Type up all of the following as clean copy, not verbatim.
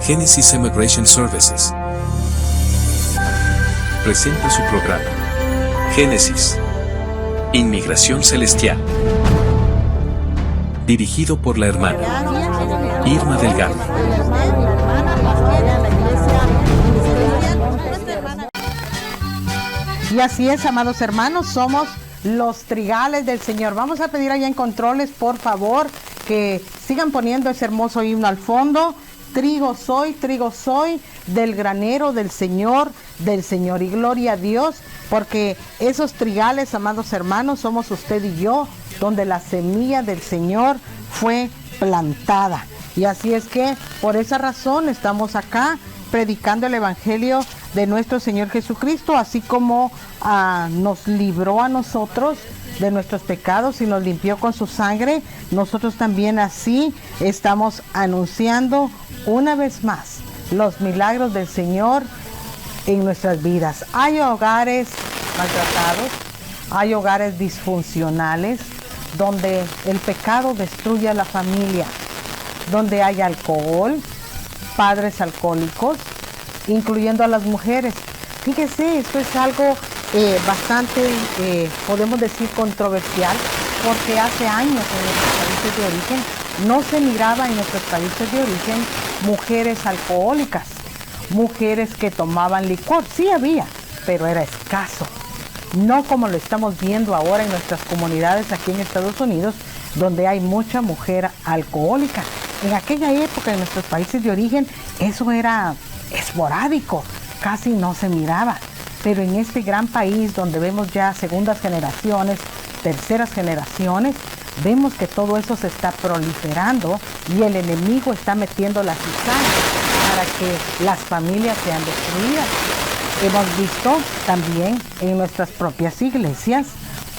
Genesis Immigration Services presenta su programa Génesis Inmigración Celestial, dirigido por la hermana Irma Delgado. Y así es, amados hermanos, somos los trigales del Señor. Vamos a pedir allá en controles, por favor, que sigan poniendo ese hermoso himno al fondo. Trigo soy, del granero del Señor. Y gloria a Dios, porque esos trigales, amados hermanos, somos usted y yo, donde la semilla del Señor fue plantada. Y así es que, por esa razón, estamos acá predicando el Evangelio de nuestro Señor Jesucristo, así como nos libró a nosotros de nuestros pecados y nos limpió con su sangre. Nosotros también así estamos anunciando una vez más los milagros del Señor en nuestras vidas. Hay hogares maltratados, hay hogares disfuncionales, donde el pecado destruye a la familia, donde hay alcohol, padres alcohólicos, incluyendo a las mujeres. Fíjese, esto es algo bastante, podemos decir, controversial, porque hace años en nuestros países de origen no se miraba en nuestros países de origen mujeres alcohólicas, mujeres que tomaban licor. Sí había, pero era escaso. No como lo estamos viendo ahora en nuestras comunidades aquí en Estados Unidos, donde hay mucha mujer alcohólica. En aquella época en nuestros países de origen eso era esporádico, casi no se miraba. Pero en este gran país donde vemos ya segundas generaciones, terceras generaciones, vemos que todo eso se está proliferando y el enemigo está metiendo la cizaña para que las familias sean destruidas. Hemos visto también en nuestras propias iglesias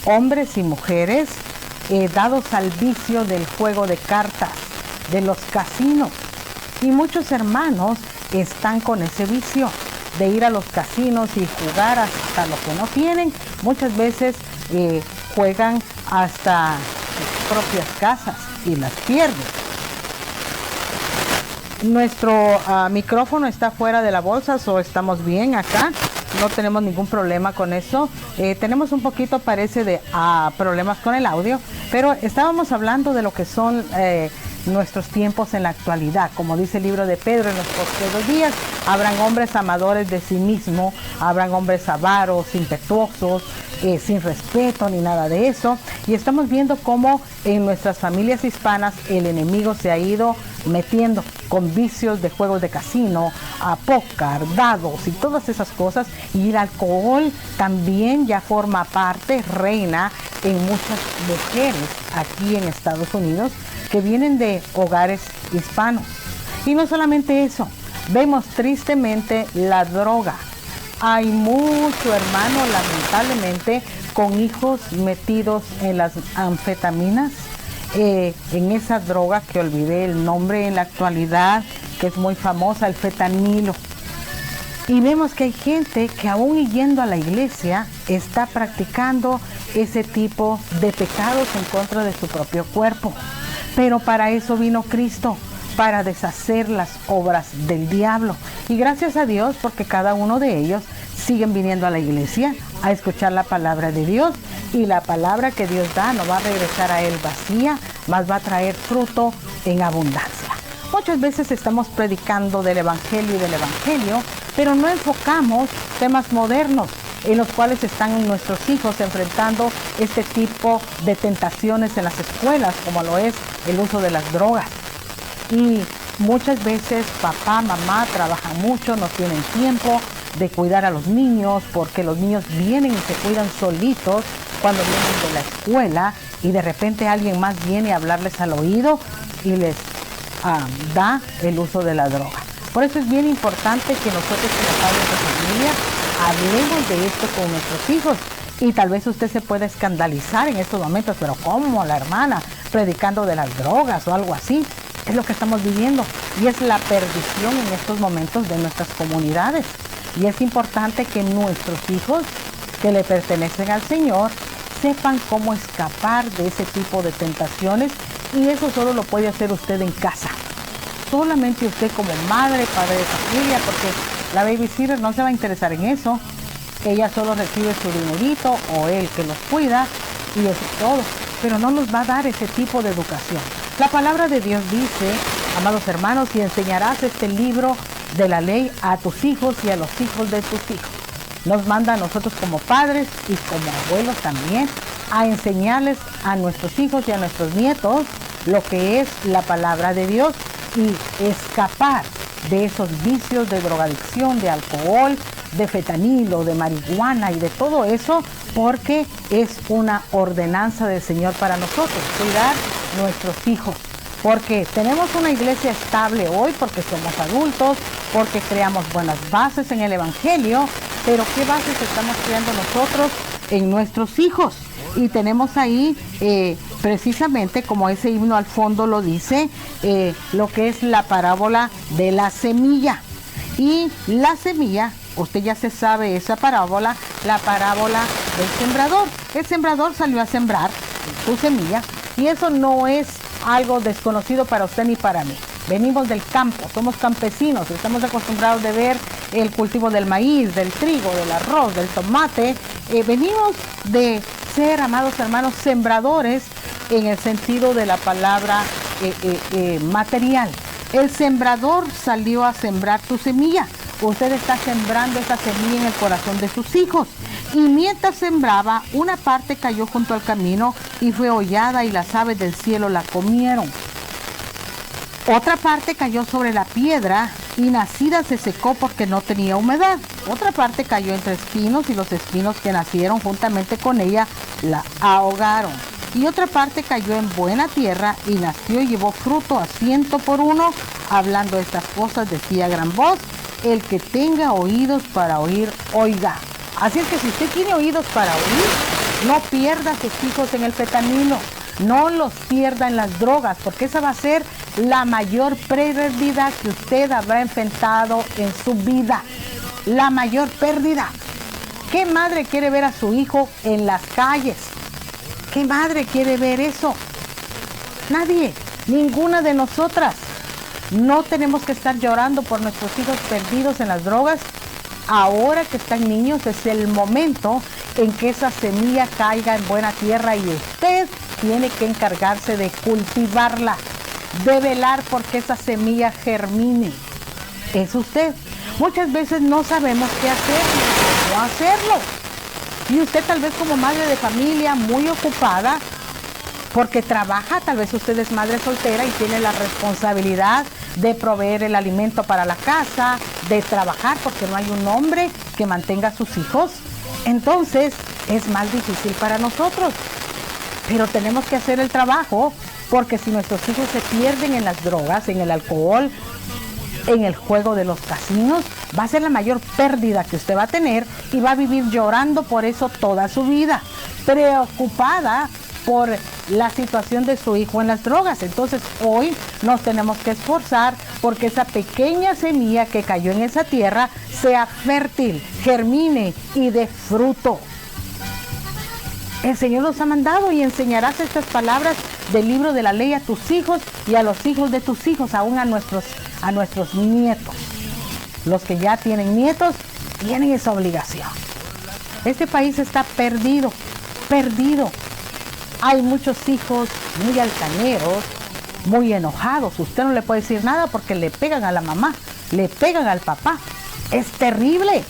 hombres y mujeres dados al vicio del juego de cartas, de los casinos. Y muchos hermanos están con ese vicio de ir a los casinos y jugar hasta lo que no tienen. Muchas veces juegan hasta sus propias casas y las pierden. Nuestro micrófono está fuera de la bolsa, o estamos bien acá. No tenemos ningún problema con eso. Tenemos un poquito, parece, de problemas con el audio, pero estábamos hablando de lo que son nuestros tiempos en la actualidad. Como dice el libro de Pedro, en los postreros días habrán hombres amadores de sí mismos, habrán hombres avaros, impetuosos, sin respeto ni nada de eso. Y estamos viendo cómo en nuestras familias hispanas el enemigo se ha ido metiendo con vicios de juegos de casino, a póker, dados y todas esas cosas. Y el alcohol también ya forma parte, reina en muchas mujeres aquí en Estados Unidos que vienen de hogares hispanos. Y no solamente eso, vemos tristemente la droga. Hay mucho hermano, lamentablemente, con hijos metidos en las anfetaminas, en esa droga que olvidé el nombre en la actualidad, que es muy famosa, el fentanilo. Y vemos que hay gente que aún yendo a la iglesia está practicando ese tipo de pecados en contra de su propio cuerpo. Pero para eso vino Cristo, para deshacer las obras del diablo. Y gracias a Dios, porque cada uno de ellos siguen viniendo a la iglesia a escuchar la palabra de Dios. Y la palabra que Dios da no va a regresar a él vacía, más va a traer fruto en abundancia. Muchas veces estamos predicando del Evangelio y del Evangelio, pero no enfocamos temas modernos en los cuales están nuestros hijos enfrentando este tipo de tentaciones en las escuelas, como lo es el uso de las drogas. Y muchas veces papá, mamá trabajan mucho, no tienen tiempo de cuidar a los niños, porque los niños vienen y se cuidan solitos cuando vienen de la escuela, y de repente alguien más viene a hablarles al oído y les da el uso de la droga. Por eso es bien importante que nosotros como padres de familia hablemos de esto con nuestros hijos. Y tal vez usted se pueda escandalizar en estos momentos, pero ¿cómo la hermana predicando de las drogas o algo así? Es lo que estamos viviendo y es la perdición en estos momentos de nuestras comunidades. Y es importante que nuestros hijos que le pertenecen al Señor sepan cómo escapar de ese tipo de tentaciones, y eso solo lo puede hacer usted en casa. solamente usted como madre, padre de familia, porque la babysitter no se va a interesar en eso. Ella solo recibe su dinerito o él que los cuida y eso es todo, pero no nos va a dar ese tipo de educación. La palabra de Dios dice, amados hermanos, y enseñarás este libro de la ley a tus hijos y a los hijos de tus hijos. Nos manda a nosotros como padres y como abuelos también a enseñarles a nuestros hijos y a nuestros nietos lo que es la palabra de Dios y escapar de esos vicios de drogadicción, de alcohol, de fentanilo, de marihuana y de todo eso, porque es una ordenanza del Señor para nosotros, cuidar nuestros hijos. Porque tenemos una iglesia estable hoy, porque somos adultos, porque creamos buenas bases en el Evangelio, pero ¿qué bases estamos creando nosotros en nuestros hijos? Y tenemos ahí precisamente, como ese himno al fondo lo dice, lo que es la parábola de la semilla. Y la semilla, usted ya se sabe esa parábola, la parábola del sembrador. El sembrador salió a sembrar su semilla y eso no es algo desconocido para usted ni para mí. Venimos del campo, somos campesinos, estamos acostumbrados de ver el cultivo del maíz, del trigo, del arroz, del tomate. Venimos de ser, amados hermanos, sembradores en el sentido de la palabra material. El sembrador salió a sembrar tu semilla. Usted está sembrando esa semilla en el corazón de sus hijos. Y mientras sembraba, una parte cayó junto al camino y fue hollada y las aves del cielo la comieron. Otra parte cayó sobre la piedra y nacida se secó porque no tenía humedad. Otra parte cayó entre espinos y los espinos que nacieron juntamente con ella la ahogaron. Y otra parte cayó en buena tierra y nació y llevó fruto a 100 por uno. Hablando estas cosas decía a gran voz, el que tenga oídos para oír, oiga. Así es que si usted tiene oídos para oír, no pierda a sus hijos en el fentanilo, no los pierda en las drogas, porque esa va a ser la mayor pérdida que usted habrá enfrentado en su vida. La mayor pérdida. ¿Qué madre quiere ver a su hijo en las calles? ¿Qué madre quiere ver eso? Nadie, ninguna de nosotras. No tenemos que estar llorando por nuestros hijos perdidos en las drogas. Ahora que están niños es el momento en que esa semilla caiga en buena tierra y usted tiene que encargarse de cultivarla, de velar porque esa semilla germine. Es usted. Muchas veces no sabemos qué hacer ni cómo hacerlo. Y usted tal vez como madre de familia muy ocupada, porque trabaja, tal vez usted es madre soltera y tiene la responsabilidad de proveer el alimento para la casa, de trabajar porque no hay un hombre que mantenga a sus hijos. Entonces es más difícil para nosotros. Pero tenemos que hacer el trabajo, porque si nuestros hijos se pierden en las drogas, en el alcohol, en el juego de los casinos, va a ser la mayor pérdida que usted va a tener y va a vivir llorando por eso toda su vida, preocupada por la situación de su hijo en las drogas. Entonces hoy nos tenemos que esforzar porque esa pequeña semilla que cayó en esa tierra sea fértil, germine y dé fruto. El Señor nos ha mandado y enseñarás estas palabras del libro de la ley a tus hijos y a los hijos de tus hijos, aún a nuestros nietos. Los que ya tienen nietos tienen esa obligación. Este país está perdido, perdido. Hay muchos hijos muy altaneros, muy enojados. Usted no le puede decir nada porque le pegan a la mamá, le pegan al papá. Es terrible.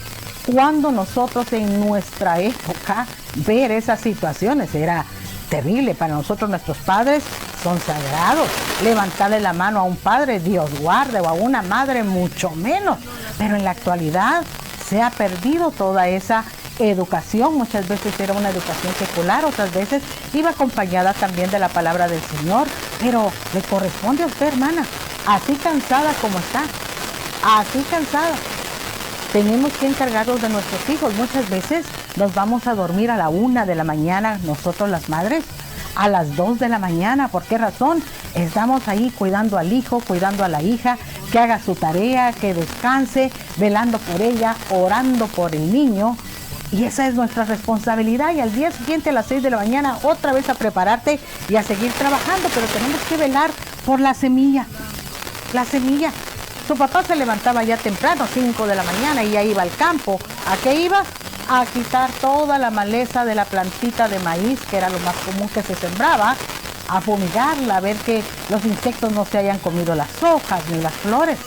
Cuando nosotros en nuestra época ver esas situaciones era terrible. Para nosotros nuestros padres son sagrados. Levantarle la mano a un padre, Dios guarde, o a una madre mucho menos. Pero en la actualidad se ha perdido toda esa educación. Muchas veces era una educación secular, otras veces iba acompañada también de la palabra del Señor. Pero le corresponde a usted, hermana, así cansada como está, así cansada. Tenemos que encargarnos de nuestros hijos. Muchas veces nos vamos a dormir a la 1 de la mañana, nosotros las madres, a las 2 de la mañana. ¿Por qué razón? Estamos ahí cuidando al hijo, cuidando a la hija, que haga su tarea, que descanse, velando por ella, orando por el niño. Y esa es nuestra responsabilidad. Y al día siguiente a las 6 de la mañana otra vez a prepararte y a seguir trabajando. Pero tenemos que velar por la semilla. la semilla. Su papá se levantaba ya temprano, 5 de la mañana, y ya iba al campo. ¿A qué iba? A quitar toda la maleza de la plantita de maíz, que era lo más común que se sembraba, a fumigarla, a ver que los insectos no se hayan comido las hojas ni las flores.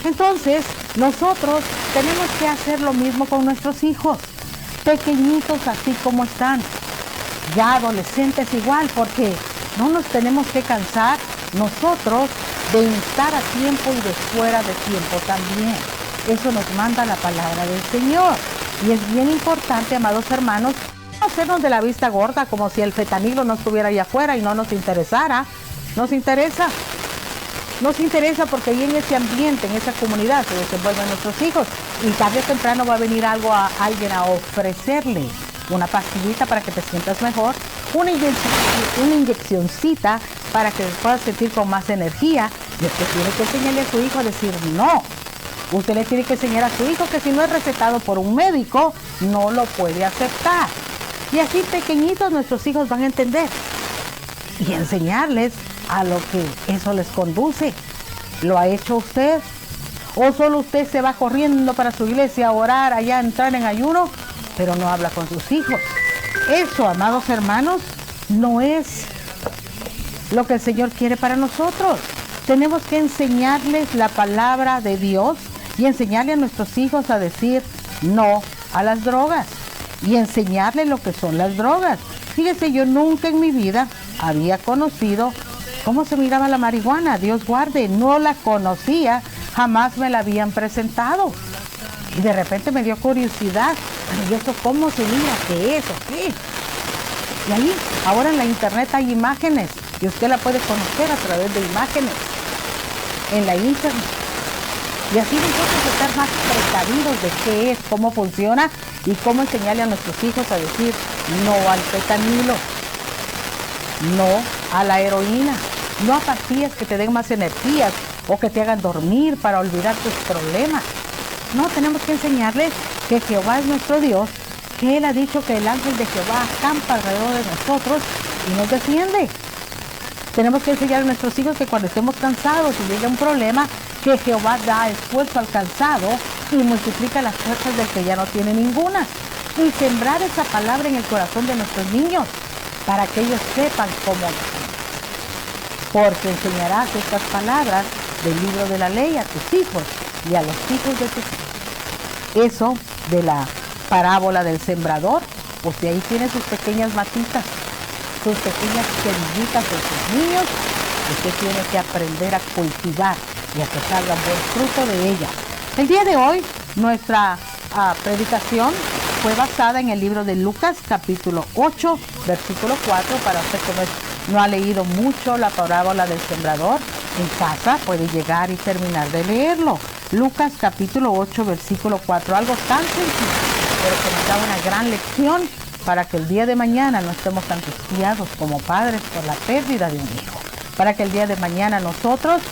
Entonces, nosotros tenemos que hacer lo mismo con nuestros hijos, pequeñitos así como están, ya adolescentes igual, porque no nos tenemos que cansar nosotros de instar a tiempo y de fuera de tiempo también. Eso nos manda la palabra del Señor. Y es bien importante, amados hermanos, no hacernos de la vista gorda como si el fentanilo no estuviera allá afuera y no nos interesara. Nos interesa porque ahí en ese ambiente, en esa comunidad se desenvuelven nuestros hijos, y tarde o temprano va a venir alguien a ofrecerle una pastillita para que te sientas mejor, una inyeccioncita para que te puedas sentir con más energía. Y usted tiene que enseñarle a su hijo a decir no. Usted le tiene que enseñar a su hijo que si no es recetado por un médico, no lo puede aceptar. Y así pequeñitos nuestros hijos van a entender y enseñarles a lo que eso les conduce. ¿Lo ha hecho usted? ¿O solo usted se va corriendo para su iglesia a orar, allá a entrar en ayuno, pero no habla con sus hijos? Eso, amados hermanos, no es lo que el Señor quiere para nosotros. Tenemos que enseñarles la palabra de Dios y enseñarle a nuestros hijos a decir no a las drogas y enseñarles lo que son las drogas. Fíjese, yo nunca en mi vida había conocido cómo se miraba la marihuana. Dios guarde, no la conocía, jamás me la habían presentado. Y de repente me dio curiosidad. ¿Y eso cómo se mira? ¿Qué es o qué? Y ahí, ahora en la internet hay imágenes y usted la puede conocer a través de imágenes en la internet. Y así nosotros estar más precavidos de qué es, cómo funciona y cómo enseñarle a nuestros hijos a decir no al fentanilo, no a la heroína, no a pastillas que te den más energías o que te hagan dormir para olvidar tus problemas. No, tenemos que enseñarles que Jehová es nuestro Dios, que Él ha dicho que el ángel de Jehová acampa alrededor de nosotros y nos defiende. Tenemos que enseñar a nuestros hijos que cuando estemos cansados y llegue un problema, que Jehová da esfuerzo al cansado y multiplica las fuerzas del que ya no tiene ninguna. Y sembrar esa palabra en el corazón de nuestros niños para que ellos sepan cómo. Porque enseñarás estas palabras del libro de la ley a tus hijos y a los hijos de tus hijos. Eso de la parábola del sembrador, usted ahí tiene sus pequeñas matitas, sus pequeñas semillitas de sus niños. Usted tiene que aprender a cultivar y a que salga buen fruto de ella. El día de hoy, nuestra predicación fue basada en el libro de Lucas, capítulo 8, versículo 4. Para usted que no ha leído mucho la parábola del sembrador, en casa puede llegar y terminar de leerlo. Lucas, capítulo 8, versículo 4. Algo tan sencillo, pero que nos da una gran lección para que el día de mañana no estemos angustiados como padres por la pérdida de un hijo. Para que el día de mañana nosotros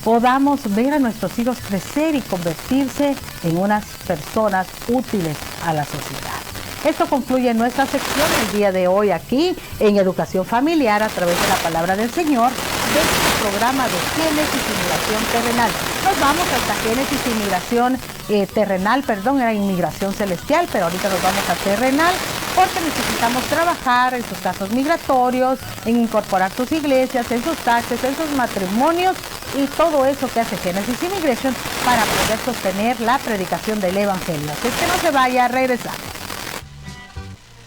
podamos ver a nuestros hijos crecer y convertirse en unas personas útiles a la sociedad. Esto concluye nuestra sección el día de hoy aquí en Educación Familiar a través de la Palabra del Señor de este programa de Génesis y Migración Terrenal. Nos vamos hasta Génesis y Migración Terrenal, era Inmigración Celestial, pero ahorita nos vamos a Terrenal porque necesitamos trabajar en sus casos migratorios, en incorporar sus iglesias, en sus taxes, en sus matrimonios y todo eso que hace Génesis Immigration para poder sostener la predicación del Evangelio. Así es que no se vaya a regresar.